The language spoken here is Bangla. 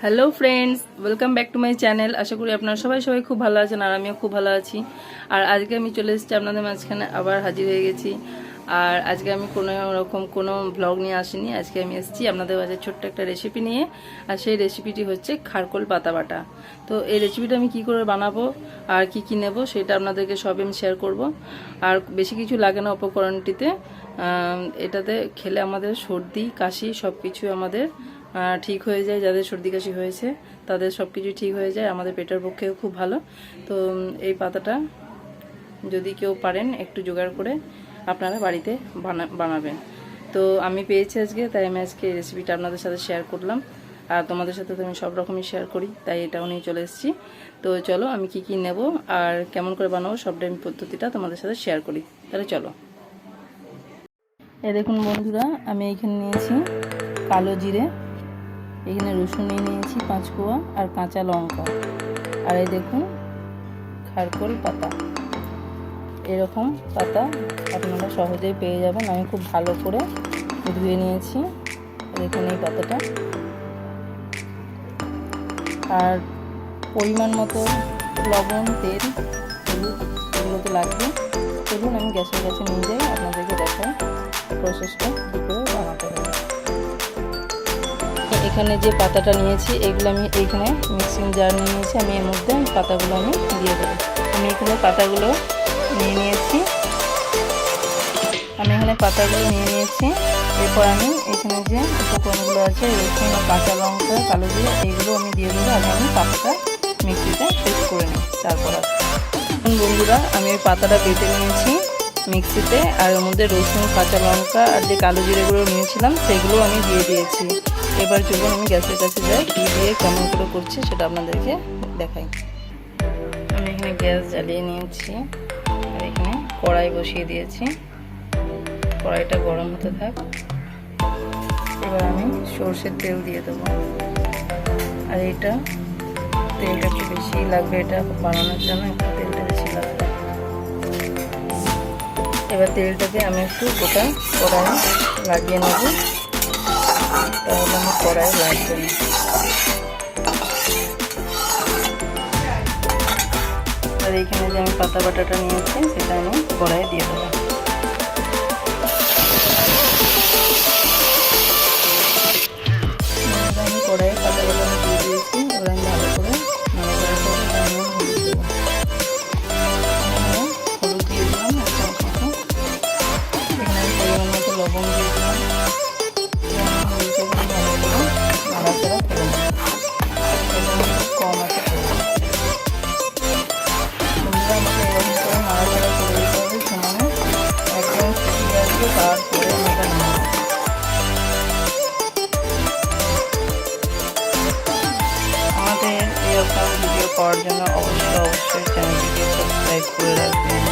Hello friends, welcome back to my channel. আশা করি আপনারা সবাই খুব ভালো আছেন আর আমিও খুব ভালো আছি। আর আজকে আমি চলে এসেছি আপনাদের মাঝখানে, আবার হাজির হয়ে গেছি। আর আজকে আমি কোনো ভ্লগ নিয়ে আসিনি। আজকে আমি এসেছি আপনাদের কাছে ছোট্ট একটা রেসিপি নিয়ে। আর সেই রেসিপিটি হচ্ছে খারকোল পাতা বাটা। তো এই রেসিপিটা আমি কি করে বানাবো আর কি নেব সেটা আপনাদেরকে সব আমি শেয়ার করব। আর বেশি কিছু লাগে না উপকরণটিতে। এটাতে খেলে আমাদের সর্দি কাশি সব কিছু আমাদের ঠিক হয়ে যায়। যাদের সর্দি কাশি হয়েছে তাদের সব কিছু ঠিক হয়ে যায়, আমাদের পেটের পক্ষেও খুব ভালো। তো এই পাতাটা যদি কেউ পারেন একটু জোগাড় করে আপনারা বাড়িতে বানাবেন। তো আমি পেয়েছি আজকে, তাই আমি আজকে এই রেসিপিটা আপনাদের সাথে শেয়ার করলাম। আর তোমাদের সাথে তো আমি সব রকমই শেয়ার করি, তাই এটাও নিয়ে চলে এসেছি। তো চলো আমি কি নেব আর কেমন করে বানাবো সবটাই আমি পদ্ধতিটা তোমাদের সাথে শেয়ার করি। তাহলে চলো। এই দেখুন বন্ধুরা, আমি এইখানে নিয়েছি কালো জিরে, এখানে রসুন নিয়েছি 5 কোয়া আর কাঁচা লঙ্কা, আর এই দেখুন খারকোল পাতা। এরকম পাতা আপনারা সহজেই পেয়ে যাবেন। আমি খুব ভালো করে ধুয়ে নিয়েছি। দেখুন এই পাতাটা। আর পরিমাণ মতো লবণ, তেল, হলুদ এগুলো তো লাগবে। চলুন আমি গ্যাসের কাছে নিয়ে যাই, আপনাদেরকে দেখাই প্রসেসটা কী করে বানাতে হবে। এখানে যে পাতাটা নিয়েছি এগুলো আমি এইখানে মিক্সিং জার নিয়েছি। আমি এর মধ্যে পাতাগুলো আমি দিয়ে দেবো। আমি এখানে পাতাগুলো নিয়ে নিয়েছি। এরপর আমি এখানে যে উপকরণগুলো আছে রসুন আর কাঁচা লঙ্কা, কালো জিরে এইগুলো আমি দিয়ে দেবো। আগে আমি পাতাটা মিক্সিতে পেস্ট করে নিই। তারপর বন্ধুরা আমি ওই পাতাটা বেটে নিয়েছি মিক্সিতে, আর ওর মধ্যে রসুন কাঁচা লঙ্কা আর যে কালো জিরেগুলো নিয়েছিলাম সেগুলো আমি দিয়ে দিয়েছি। এবার চলুন আমি গ্যাসের কাছে যাই, কী দিয়ে কেমন করে করছি সেটা আপনাদেরকে দেখাই। আমি এখানে গ্যাস জ্বালিয়ে নিয়েছি আর এখানে কড়াই বসিয়ে দিয়েছি। কড়াইটা গরম হতে থাক। এবার আমি সরষের তেল দিয়ে দেবো। আর তেলটা একটু বেশি লাগবে, এটা বানানোর জন্য একটু তেলটা বেশি লাগবে। এবার তেলটাকে আমি একটু গোটা কড়াই লাগিয়ে নেব, তাহলে আমার কড়াই লাগবে না। আর এইখানে যে আমি পাতা বাটাটা নিয়েছি সেটা আমি কড়াইয়ে দিয়ে দেবো। আমি কড়াইয়ে পাতা বাটা দিয়ে দিয়েছি। এবার আমি ভালো করে হলুদ দিয়ে দিলাম, এখানে আমি পরিমাণ মতো লবণ দিয়ে দিলাম। নাড়াচাড়া করে কম আছে বন্ধুরা, আমাকে এরকম করে নাড়াচাড়া করে দিতে হবে সমানে, একদম ফুটিয়ে আসবে। তারপরে আমাকে আমাদের এরকম ভিডিও পাওয়ার জন্য অবশ্যই চ্যানেলটিকে সাবস্ক্রাইব করে রাখবেন।